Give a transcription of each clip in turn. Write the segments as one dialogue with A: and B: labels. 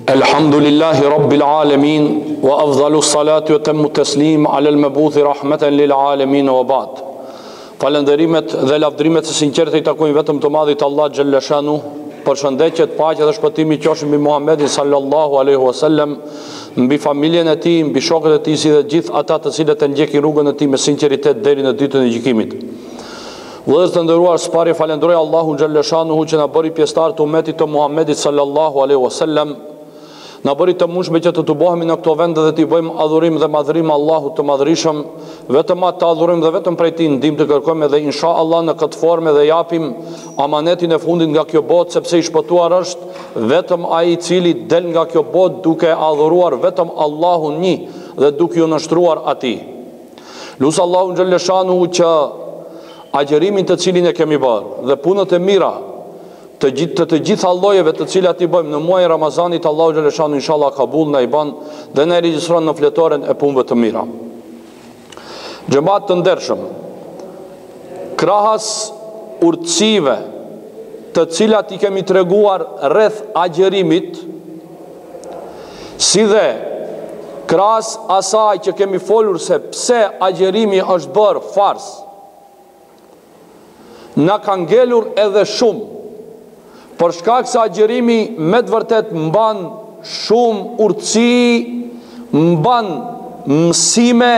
A: Elhamdulillahi Rabbil Alamin wa afdalu salatu wa tammu taslim ala al-mabuthi rahmatan lil alamin wa ba'd. Falënderimet dhe lavdrimet së sinqertë i takojnë vetëm të Madhit Allah xhalla shanu. Përshëndetjet, paqja dhe shpëtimi qofshin mbi Muhammedin sallallahu alaihi wasallam, mbi familjen e tij, mbi shokët e tij, si dhe gjithë ata të cilët e ndjekin rrugën e tij me sinqeritet deri në ditën e gjykimit. Vëllezër të nderuar, sipari falenderoj Allahun xhalla shanuhu që na bëri pjesëtar të ummetit të Muhammedit sallallahu alaihi wasallam. Na bëri të mundshme që të tubohemi në këto vende dhe t'i bëjmë adhurim dhe madhërim Allahut të madhërisëm, vetëm atë të adhurim dhe vetëm prej tij ndihmë të kërkojmë dhe inshallah në këtë formë dhe japim amanetin e fundit nga kjo botë, sepse i shpëtuar është vetëm ai i cili del nga kjo botë duke adhuruar vetëm Allahun një dhe duke u nështruar atij. Lut Allahun xhalla shanuhu që agjërimin të cilin e kemi bërë dhe punët e mira të gjitha llojeve të cilat i bëjmë në muajin Ramazanit, Allahu xhalla shanu inshallah kabul na i bën dhe na regjistron në fletoren e punëve të mira. Xhamat të ndershëm, krahas urtësive të cilat i kemi treguar rreth agjërimit, si dhe krahas asaj që kemi folur se pse agjërimi është bërë fars, na ka ngelur edhe shumë. Për shkak se agjërimi me të vërtet mban shumë urtësi, mban mësime,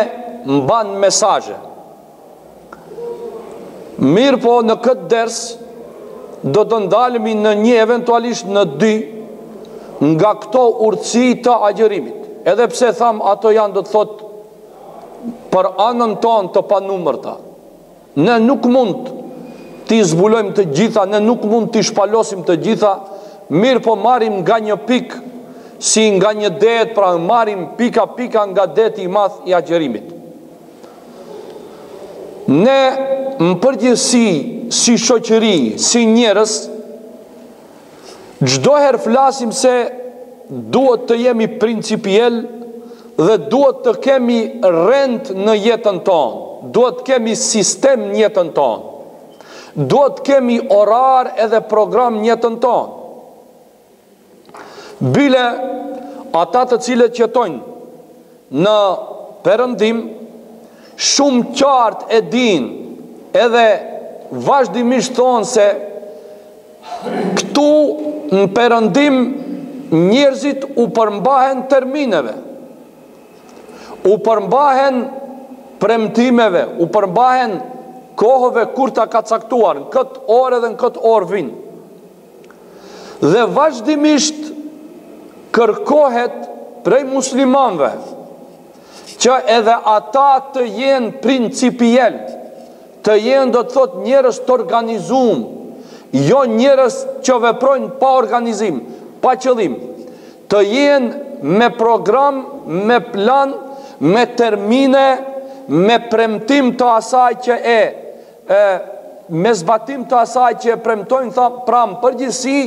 A: mban mesazhe. Mirë po në këtë ders do të ndalemi në një, eventualisht në dy, nga këto urtësi të agjërimit. Edhe pse tham ato janë, do të thot, për anën tonë të panumërta. Ne nuk mund t'i zbulojmë të gjitha, ne nuk mund t'i shpalosim të gjitha, mirë po marim nga një pik, si nga një det, pra marim pika nga deti i madh i agjërimit. Ne në përgjithësi, si shoqëri, si njerëz, çdo herë flasim se duhet të jemi principiell dhe duhet të kemi rend në jetën tonë, duhet të kemi sistem në jetën tonë. Duhet kemi orar edhe program në jetën tonë. Bile ata të cilët jetojnë në Perëndim shumë qartë e dinë edhe vazhdimisht thonë se këtu në Perëndim njerëzit u përmbahen termineve, u përmbahen premtimeve, u përmbahen kohëve kur ta ka caktuar, në këtë orë dhe në këtë orë vinë. Dhe vazhdimisht kërkohet prej muslimanëve që edhe ata të jenë principiell, të jenë, do të thot, njerëz të organizuar, jo njerëz që veprojnë pa organizim, pa qëllim, të jenë me program, me plan, me termine, me premtim të asaj që me zbatim të asaj që e premtojnë, pra më përgjithësi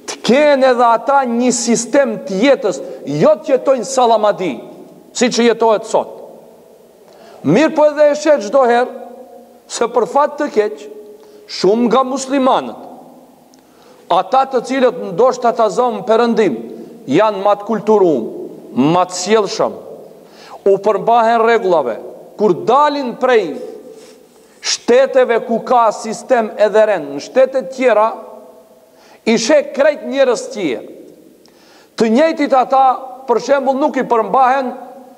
A: të kenë edhe ata një sistem të jetës, jo të jetojnë salamadi, si që jetohet sot. Mirë po edhe e shet çdo herë se për fat të keq, shumë nga muslimanët, ata të cilët ndoshta ta zonë Perëndim, janë më të kulturuar, më të sjellshëm, u përmbahen rregullave, kur dalin prej shteteve ku ka sistem edhe rend, në shtetet tjera, i sheh krejt njerëz tjerë. Të njëjtit ata, për shembull, nuk i përmbahen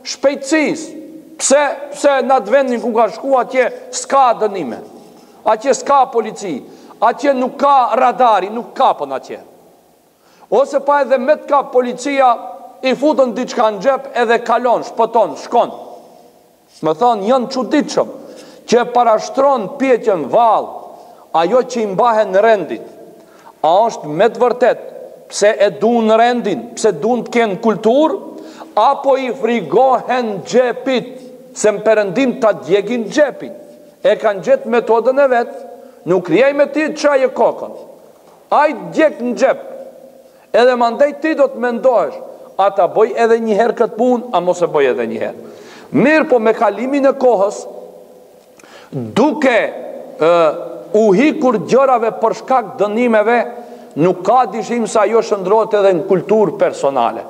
A: shpejtësisë. Pse në atë vendin ku ka shku, atje s'ka dënime, atje s'ka polici, atje nuk ka radari, nuk kapën atje. Ose pa edhe me të kap policia, i futën diçka në xhep edhe kalon, shpëton, shkon. Më thonë, janë çuditshëm që parashtron pjeqen vallë, ajo që i mbahen rendit. A është me të vërtet pse e duan rendin, pse duan të kenë kulturë, apo i frigohen xhepit, se në Perëndim ta djegin xhepin. E kanë gjetë metodën e vet, nuk rjej me ti të çaje kokën. Ai djeg në xhep. Edhe mandej ti do të mendohesh, a ta bëj edhe një herë këtë punë, a mos e bëj edhe një herë. Mirë po me kalimin e kohës, duke u hikur gjërave për shkak dënimeve, nuk ka dyshim se ajo shndrohet edhe në kulturë personale.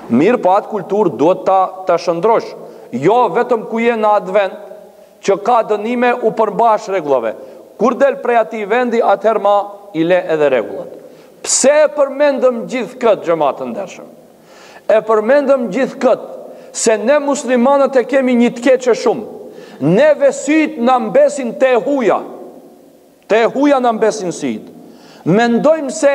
A: Mirë, po atë kulturë duhet ta shndrosh, jo vetëm ku je në atë vend që ka dënime u përmbash rregullave. Kur del prej atij vendi, atëherë ma i le edhe rregullat. Pse e përmendëm gjithë këtë, xhamat të ndershëm? E përmendëm gjithë këtë se ne muslimanët e kemi një të keqe shumë. Neve syt na mbesin te huja. Te huja na mbesin syt. Mendojmë se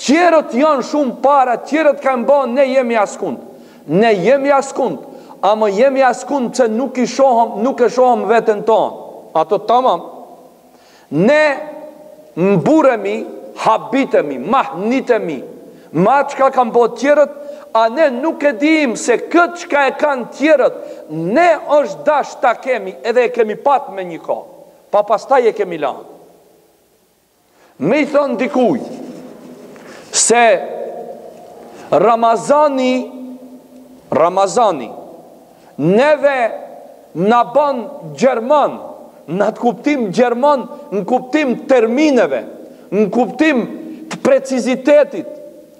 A: tjerët janë shumë para, tjerët kanë bën, ne jemi askund. Ne jemi askund, ama jemi askund se nuk e shohëm veten tonë. Ato tamam. Ne mburemi, habitemi, mahnitemi, ma çka kanë bën tjerët, a ne nuk e dim se këtë çka e kanë tjerët, ne është dash ta kemi, edhe e kemi pat me një kohë, pa pastaj e kemi lanë. Me i thonë dikuj se Ramazani neve në ban Gjerman, në të kuptim Gjerman, në kuptim termineve, në kuptim të precizitetit,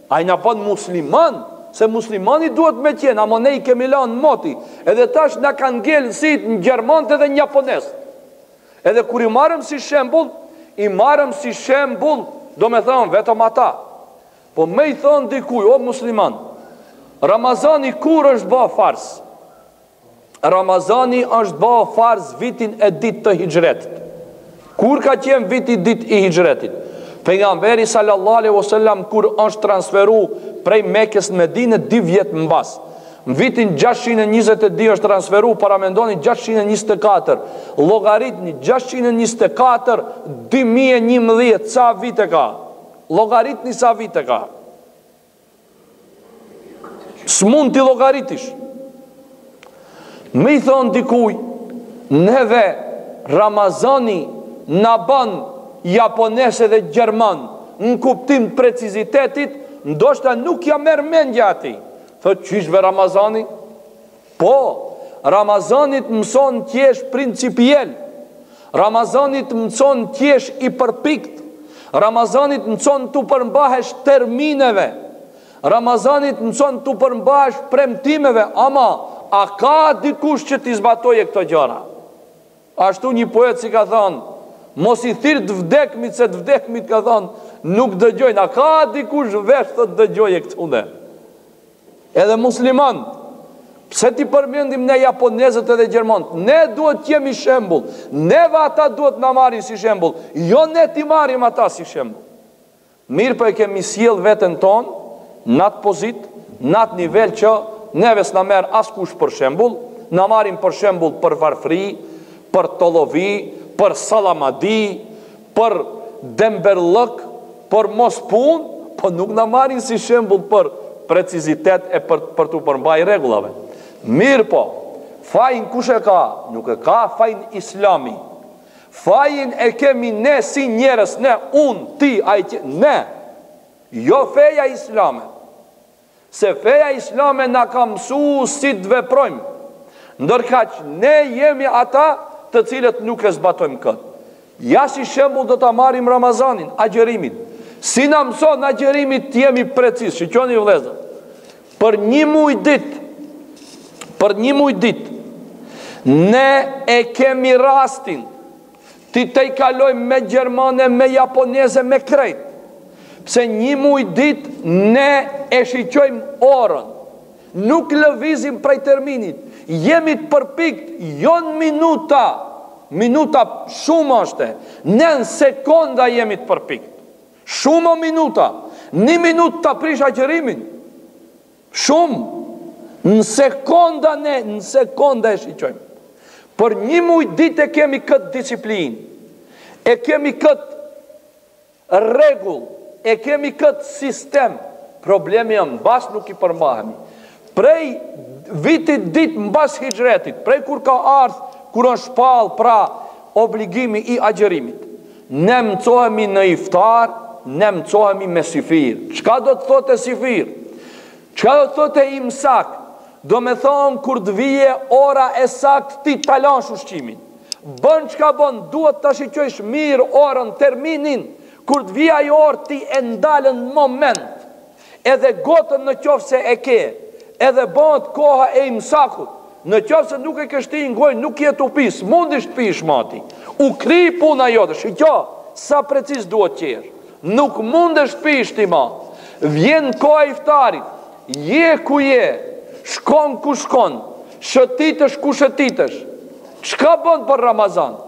A: a i në ban musliman, se muslimani duhet me tjenë, amo ne i kemi lanë moti, edhe tash në kanë gjellë sit në Gjerman edhe në Japones. Edhe kur i marëm si shembull, do me thonë vetëm ata. Po me i thonë dikuj, o musliman, Ramazani kur është ba farz? Ramazani është ba farz vitin e dit të hijretit. Kur ka qenë viti dit i hijretit? Pejgamberi sallallahu alaihi wasallam kur është transferu prej Mekës në Medinë 2 vjet më pas. Në vitin 622 është transferu, para mendoni 624. Llogaritni 624 2011 sa vite ka? Llogaritni sa vite ka? S'mund t'i llogaritish. Me i thonë dikuj, neve Ramazani na ban japonese dhe gjerman në kuptim precizitetit, ndoshta nuk ja merr mendja ati. Thot qyshve Ramazani? Po, Ramazanit mëson t'jesh principiel, Ramazanit mëson t'jesh i përpikt, Ramazanit mëson t'u përmbahesh termineve, Ramazanit mëson t'u përmbahesh premtimeve, ama a ka dikush që t'i zbatoje këto gjëra? Ashtu një poet si ka thonë, mos i thirr të vdekmit, se të vdekmit ka thonë nuk dëgjojnë. A ka dikush vesh të dëgjoje këtune? Edhe musliman, pse ti përmendim ne japonezët edhe gjermanët? Ne duhet jemi shembull. Neve ata duhet na marrin si shembull, jo ne ti marrim ata si shembull. Mirë, po e kemi sjell veten tonë në atë pozit, në atë nivel që neve s'na merr askush për shembull, na marrin për shembull për varfri, për tollovi, për salamadi, për demberllëk, për mos pun, po nuk na marrin si shembull për precizitet e për t'u përmbaj rregullave. Mirë po, fajin kush e ka? Nuk e ka fajin Islami. Fajin e kemi ne si njerës, ne, unë, ti, ne, jo feja islame. Se feja islame na ka mësu si të veprojmë, ndërka që ne jemi ata të cilët nuk e zbatojmë këtë. Ja si shembull do ta marrim Ramazanin, agjerimin. Si na mëson agjerimit të jemi preciz, shikoni vëllezër. Për një muj dit, ne e kemi rastin ti te i kalojmë me gjermane, me japoneze, me krejt. Pse një muj dit ne e shiqojmë orën, nuk lëvizim prej terminit, jemi të përpikt, jo në minuta shumë është, ne në sekonda jemi të përpikt. Shumë o minuta, 1 minutë të prish agjerimin, shumë, në sekonda e shiqojmë. Për një muj dit e kemi këtë disiplin, e kemi këtë rregull, e kemi këtë sistem. Problemi e mbas nuk i përmbahemi. Prej vitit dit mbas hijretit, prej kur ka ardhë, kur është shpall pra obligimi i agjerimit, ne mëcohemi në iftar, ne mëcohemi me sifir. Çka do të thotë sifir? Çka do të thotë imsak? Do me thonë kur të vije ora e sakt ti talansh ushqimin. Bën çka bën, duhet ta shiqojsh mirë orën, terminin. Kur të vija i orë ti e ndalën në moment, edhe gotën në qofë se e ke, edhe bëhet koha e imsakut, në qofë se nuk e kështi në gojë, nuk jetë u pisë, mund ishtë pish mati, u kri puna jote, shikjo, sa precis duhet qërë, nuk mund është pish ti ma, vjen koha iftarit, je ku je, shkon ku shkon, shëtitësh ku shëtitësh, qka bënd për Ramazan?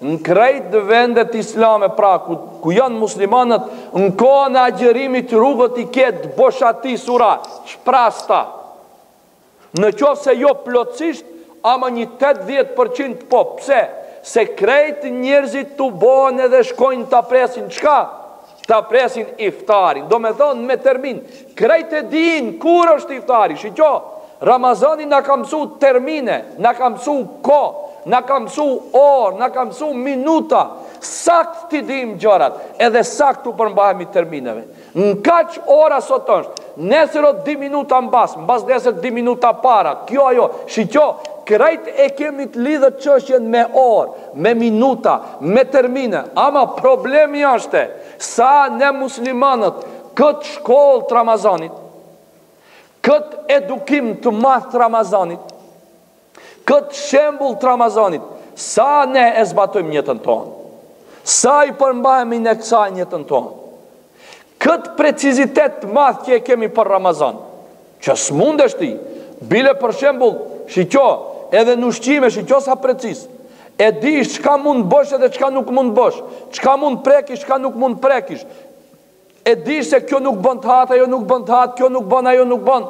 A: Në krejt vendet islame pra ku janë muslimanët, në kohën e agjerimit rrugët i ketë boshati sura, shprasta. Në qofë se jo plotësisht, ama një 80% po. Pse? Se krejt njerëzit të bohen edhe shkojnë të presin. Qka? Të presin iftarin. Do me thonë me termin. Krejt e din kur është iftari. Shqo, Ramazani në ka mësu termine, në ka mësu ko, në ka mësu orë, në ka mësu minuta, sakt t'i dim gjërat, edhe sakt t'u përmbahemi termineve. Në kaq ora sot është, nesër o 2 minuta mbas nesër 2 minuta para, kjo ajo, shqo, krejt e kemi të lidhët qështjen me orë, me minuta, me termine, ama problemi është, sa ne muslimanët, këtë shkollë të Ramazanit, këtë edukim të math të Ramazanit, këtë shembull të Ramazanit, sa ne e zbatojmë jetën tonë, sa i përmbahemi në kësaj jetën tonë, këtë precizitet të math që e kemi për Ramazan, që s'mundesh ti, bile për shembull, shqo, edhe në ushqime, shqo sa precis, e di çka mund bësh edhe çka nuk mund bësh, çka mund prekish, çka nuk mund prekish, e di se kjo nuk bën të hatë, ajo nuk bën të hatë, kjo nuk bën, ajo nuk bën,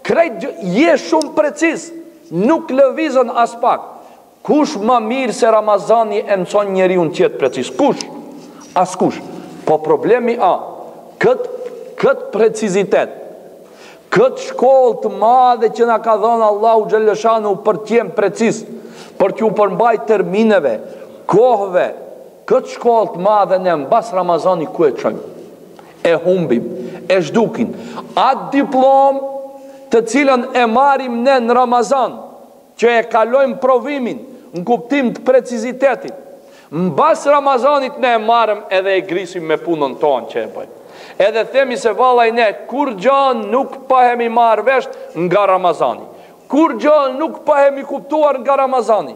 A: krejt je shumë precis, nuk lëvizën as pak. Kush ma mirë se Ramazani e mëson njeri unë qëtë precis? Kush? As kush. Po problemi këtë precizitet, këtë shkollë të madhe që na ka dhënë Allahu Gjellëshanu për t'jem precis, për t'ju përmbaj termineve, kohëve, këtë shkollë të madhe ne mbas Ramazani ku e qëmë? E humbim, e zhdukin. Atë diplom të cilën e marim ne në Ramazan, që e kalojmë provimin, në kuptim të precizitetit, mbas Ramazanit ne e marëm edhe e grisim me punën tonë që e bëjmë. Edhe themi se vallaj ne, kur gjanë nuk pahemi marrë vesh nga Ramazani, kur gjanë nuk pahemi kuptuar nga Ramazani,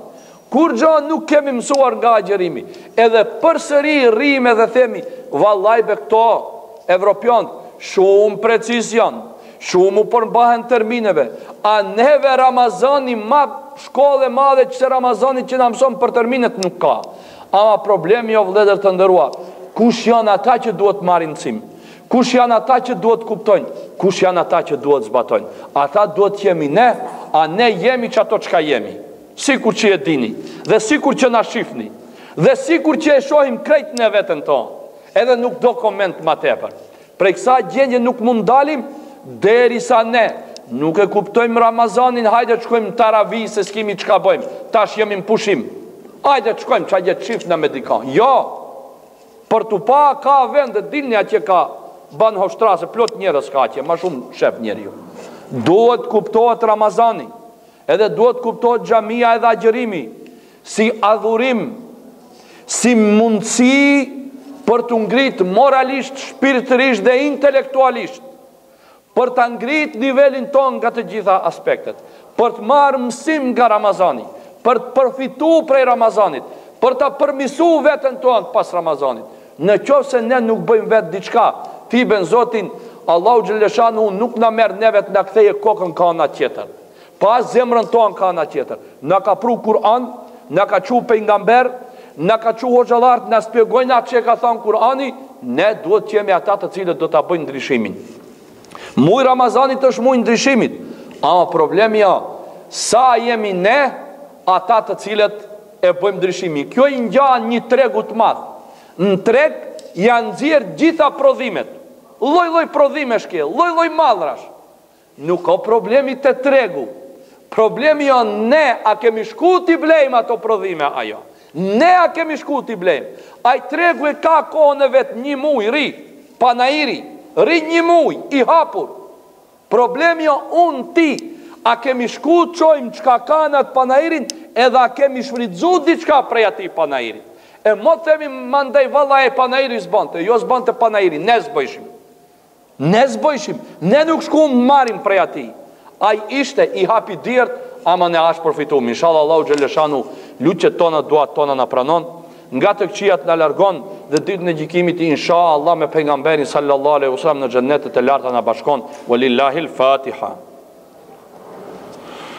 A: kur gjanë nuk kemi mësuar nga agjerimi, edhe përsëri rime dhe themi, vallaj be këto, Evropian, shumë precis janë, shumë u përmbahen termineve, a neve Ramazani ma shkolle madhe që se Ramazani që në mëson për terminet nuk ka. Ama problemi o vledër të ndërua, kush janë ata që duhet marrin mësim, kush janë ata që duhet kuptojnë, kush janë ata që duhet zbatojnë. Ata duhet jemi ne, a ne jemi që ato qka jemi, sikur që e dini, dhe sikur që na shifni, dhe sikur që e shohim krejt në vetën tonë, edhe nuk do koment ma tepër. Prej kësa gjendje nuk mund dalim, deri sa ne nuk e kuptojmë Ramazanin, hajde të shkojmë taravi se s'kimi qka bëjmë, tash jemi në pushim, hajde të shkojmë qa jetë qift në medikan. Jo, për të pa ka vendet, dilni atje ka banë hoshtrase, plot njerës ka atje, ma shumë shef njeri ju. Duhet kuptohet Ramazani, edhe duhet kuptohet xhamia edhe agjerimi, si adhurim, si mundësi për të ngrit moralisht, shpirtërisht dhe intelektualisht, për të ngrit nivelin ton nga të gjitha aspektet, për të marrë mësim nga Ramazani, për të përfitu prej Ramazanit, për të përmisu vetën ton pas Ramazanit. Në qoftë se ne nuk bëjmë vetë diçka, ti ben Zotin, Allahu Gjellëshanu nuk na merë nevet në ktheje kokën ka ana tjetër, pas zemrën ton ka ana tjetër. Në ka pru Kur'an, në ka qu pejgamber, në ka qu hoxhalart, në spjegojnë atë që e ka thonë Kur'ani, ne duhet të jemi ata të cilët do të bëjnë ndryshimin. Muj Ramazanit është muj ndryshimit, ama problemi ja, sa jemi ne ata të cilët e bëjmë ndryshimin. Kjo i ngjan një tregu të madh. Në treg janë nxjerr gjitha prodhimet, lloj-lloj prodhimesh ke, lloj-lloj mallrash. Nuk ka problemi te tregu. Problemi janë ne, a kemi shku t'i blejmë ato prodhime ajo. Ne a kemi shku t'i blejmë. Aj tregu e ka kohën e vetë, një muj, ri, panairi, ri një muj, i hapur. Problemi jo unë ti, a kemi shku qojmë qka ka në atë panairin, edhe a kemi shfridzu diqka prej ati panairin. E mo themi mandej valla e panajri s'bante. Jo s'bante panajri, ne s'bëjshim. Ne s'bëjshim. Ne nuk shkum marim prej ati. Ai ishte i hapi dirt, ama ne ashtë përfitum. Inshallah Allahu Gjeleshanu luqet tona, duat tona na pranon, nga të këqijat na largon, dhe ditën e gjykimit inshallah me pejgamberin sallallahu alaihi wasallam në xhennetet e larta na bashkon. Walillahil Fatiha.